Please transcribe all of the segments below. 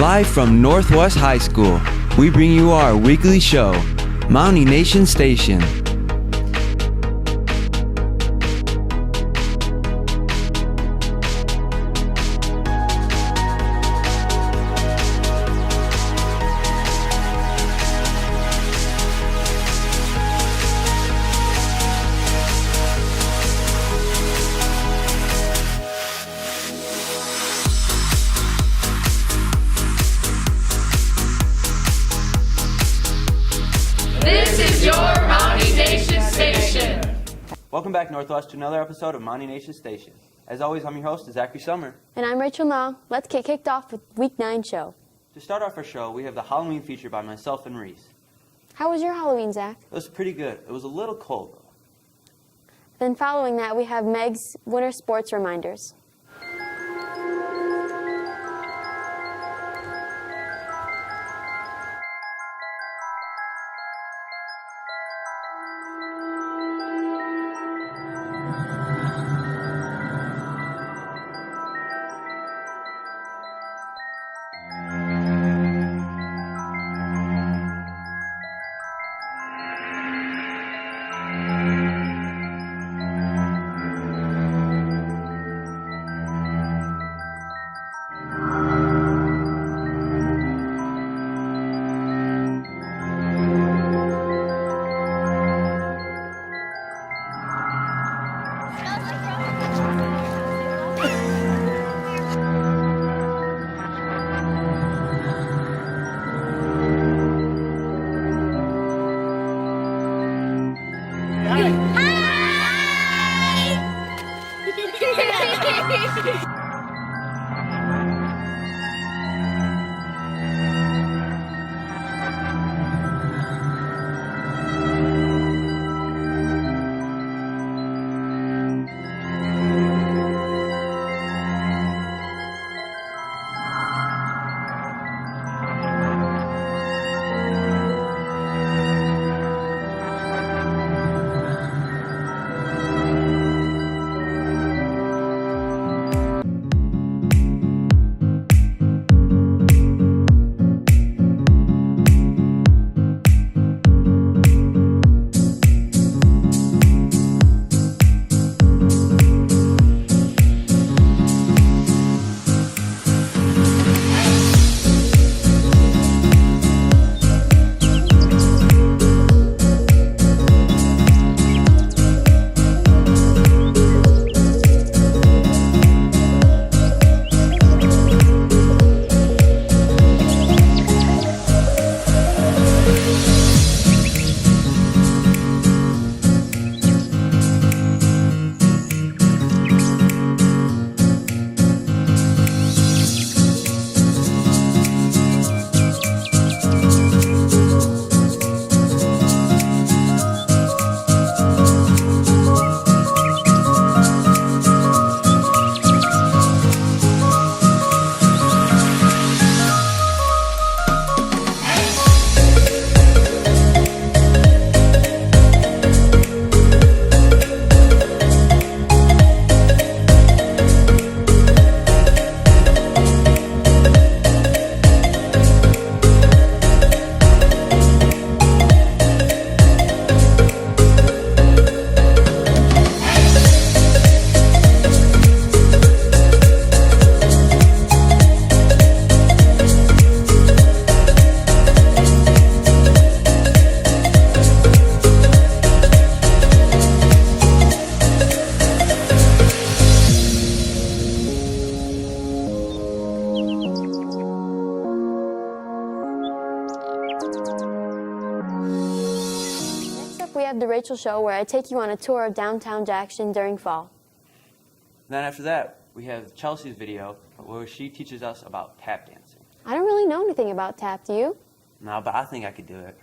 Live from Northwest High School, we bring you our weekly show, Mountie Nation Station. This is your Mountie Nation Station. Welcome back, Northwest, to another episode of Mountie Nation Station. As always, I'm your host, Zachary Summer. And I'm Rachel Long. Let's get kicked off with Week 9 show. To start off our show, we have the Halloween feature by myself and Reese. How was your Halloween, Zach? It was pretty good. It was a little cold, though. Then following that, we have Meg's winter sports reminders. We have the Rachel Show, where I take you on a tour of downtown Jackson during fall. Then after that, we have Chelsea's video where she teaches us about tap dancing. I don't really know anything about tap, do you? No, but I think I could do it.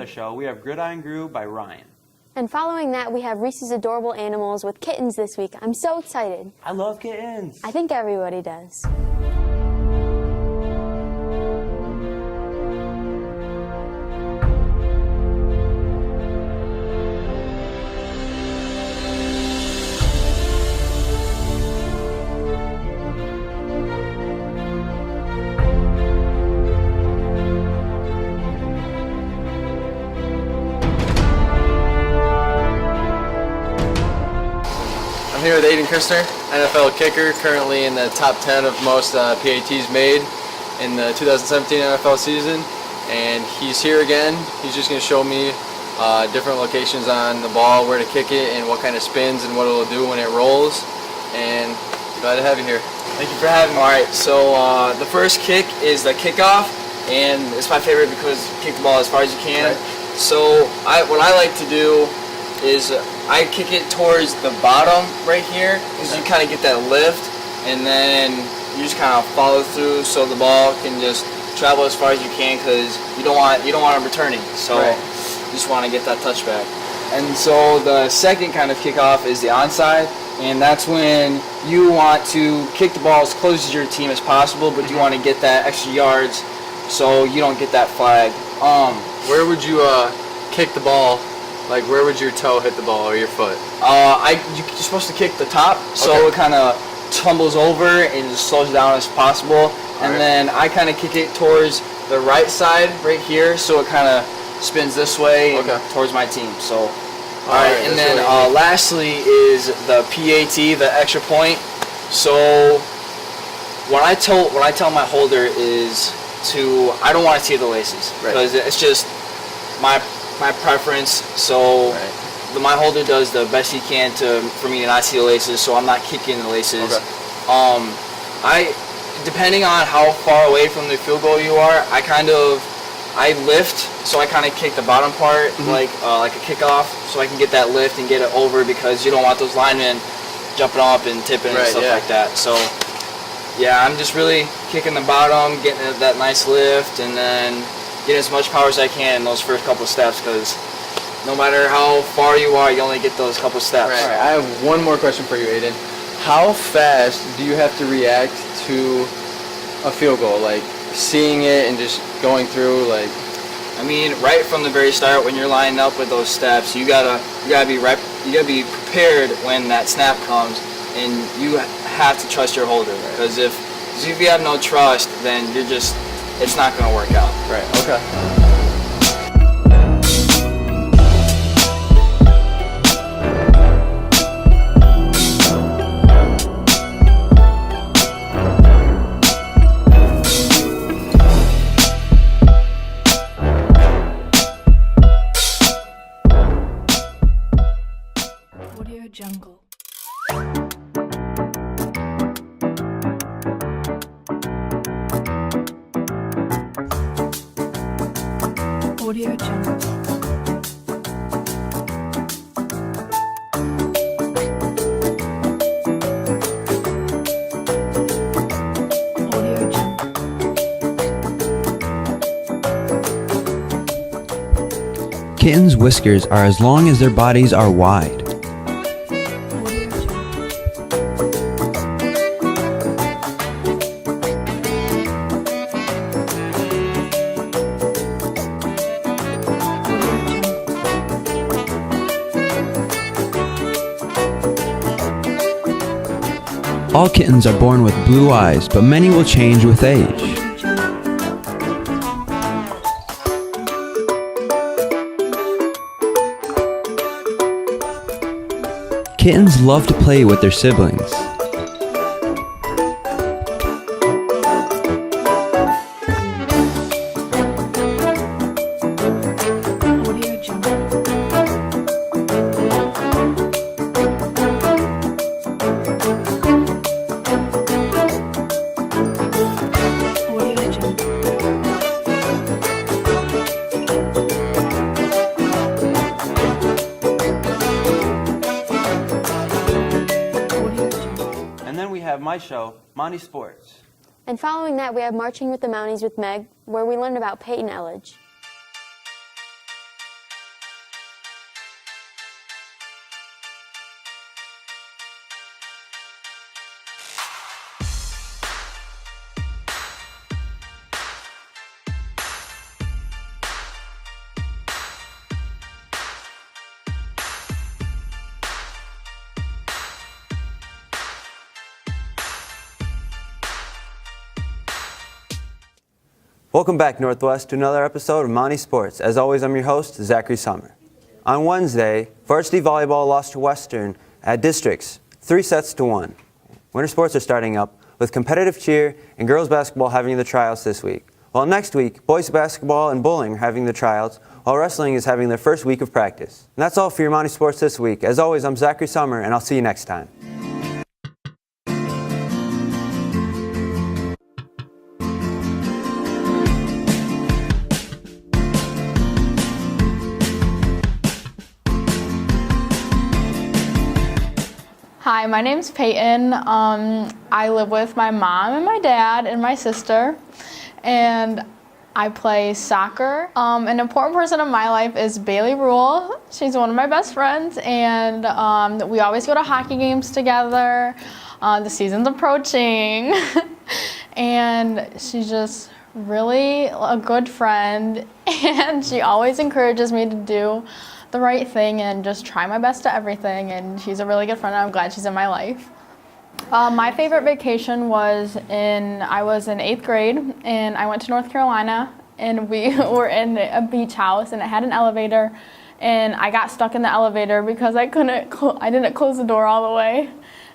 show, we have Gridiron Grew by Ryan. And following that, we have Reese's Adorable Animals with kittens this week. I'm so excited. I love kittens. I think everybody does. I'm here with Aiden Christner, NFL kicker, currently in the top 10 of most PATs made in the 2017 NFL season. And he's here again. He's just going to show me different locations on the ball, where to kick it, and what kind of spins and what it'll do when it rolls. And glad to have you here. Thank you for having me. All right, so the first kick is the kickoff, and it's my favorite because you kick the ball as far as you can. Right. So what I like to do is I kick it towards the bottom right here, because you kind of get that lift, and then you just kind of follow through so the ball can just travel as far as you can, because you don't want it returning. So you just want to get that touchback. And so the second kind of kickoff is the onside, and that's when you want to kick the ball as close to your team as possible, but you want to get that extra yards so you don't get that flag. Where would you kick the ball? Like, where would your toe hit the ball or your foot? You're supposed to kick the top, so Okay. it kind of tumbles over and just slows it down as possible. And Alright. then I kind of kick it towards the right side right here, so it kind of spins this way and Okay. towards my team. So, Alright, and that's then really neat. lastly is the PAT, the extra point. So what I tell my holder is I don't want to see the laces, Right. because it's just my preference. So my holder does the best he can for me to not see the laces, so I'm not kicking the laces. Okay. Depending on how far away from the field goal you are, I lift, so I kind of kick the bottom part like a kickoff, so I can get that lift and get it over, because you don't want those linemen jumping up and tipping and Right, stuff yeah. like that. So yeah, I'm just really kicking the bottom, getting that nice lift, and then getting as much power as I can in those first couple steps, because no matter how far you are, you only get those couple steps. All right, I have one more question for you, Aiden. How fast do you have to react to a field goal? Like, seeing it and just going through, like... I mean, right from the very start, when you're lining up with those steps, you gotta be prepared when that snap comes, and you have to trust your holder. Because if you have no trust, then it's not gonna work out. Right, okay. Audio Jungle. Audio Jungle. Audio Jungle. Kittens' whiskers are as long as their bodies are wide. Audio Jungle. Audio Jungle. All kittens are born with blue eyes, but many will change with age. Audio Jungle. Kittens love to play with their siblings. Audio Jungle. Audio Jungle. Audio Jungle. And then we have my show, Mountie Sports. And following that, we have Marching with the Mounties with Meg, where we learn about Peyton Elledge. Audio Jungle. Audio Jungle. And following that, we have Marching with the Mounties with Meg, where we learn about Peyton Elledge. And following that, we have Marching with the Mounties with Meg, where we learn about Peyton Elledge. Welcome back, Northwest, to another episode of Mountie Sports. As always, I'm your host, Zachary Summer. On Wednesday, varsity volleyball lost to Western at districts, 3-1. Winter sports are starting up, with competitive cheer and girls basketball having the tryouts this week. While next week, boys basketball and bowling are having the tryouts, while wrestling is having their first week of practice. And that's all for your Mountie Sports this week. As always, I'm Zachary Summer, and I'll see you next time. Hi, my name's Peyton. I live with my mom and my dad and my sister, and I play soccer. An important person in my life is Bailey Rule. She's one of my best friends, and we always go to hockey games together. The season's approaching, and she's just really a good friend, and she always encourages me to do the right thing and just try my best at everything, and she's a really good friend, and I'm glad she's in my life. My favorite vacation was I was in 8th grade, and I went to North Carolina, and we were in a beach house, and it had an elevator, and I got stuck in the elevator because I didn't close the door all the way.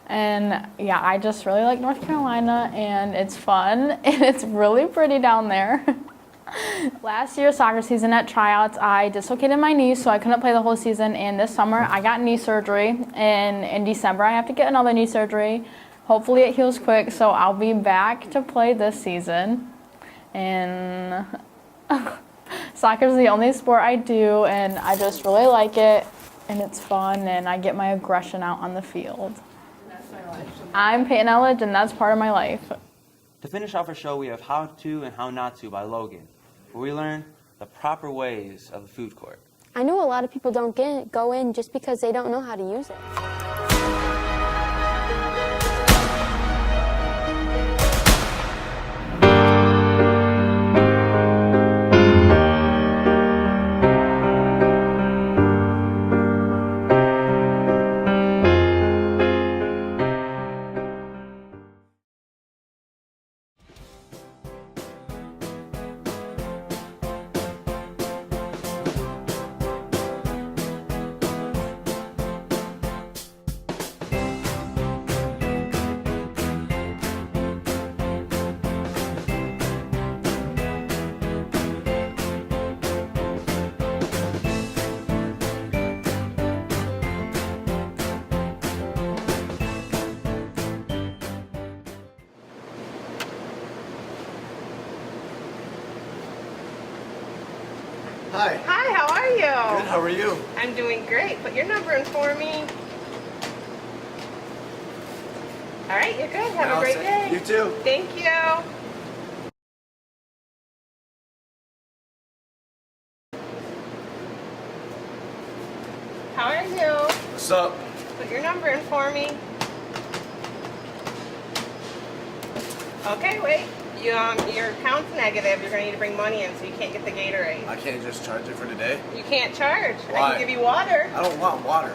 And yeah, I just really like North Carolina, and it's fun, and it's really pretty down there. Last year's soccer season at tryouts, I dislocated my knee, so I couldn't play the whole season. And this summer, I got knee surgery. And in December, I have to get another knee surgery. Hopefully, it heals quick, so I'll be back to play this season. And soccer is the only sport I do, and I just really like it. And it's fun, and I get my aggression out on the field. I'm Peyton Elledge, and that's part of my life. To finish off our show, we have How To and How Not To by Logan, where we learn the proper ways of the food court. I know a lot of people don't go in just because they don't know how to use it. Hi. Hi, how are you? Good, how are you? I'm doing great. Put your number in for me. All right, you're good. Have a great day. You too. Thank you. How are you? What's up? Put your number in for me. Okay, wait. Your account's negative. You're going to need to bring money in, so you can't get the Gatorade. I can't just charge it for today? You can't charge. I Why? can give you water. I don't want water.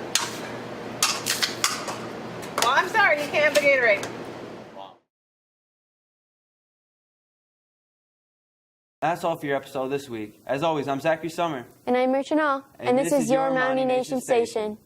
Well, I'm sorry. You can't have the Gatorade. That's all for your episode this week. As always, I'm Zachary Summer. And I'm Rich and all, and this is your Mountie Nation Station.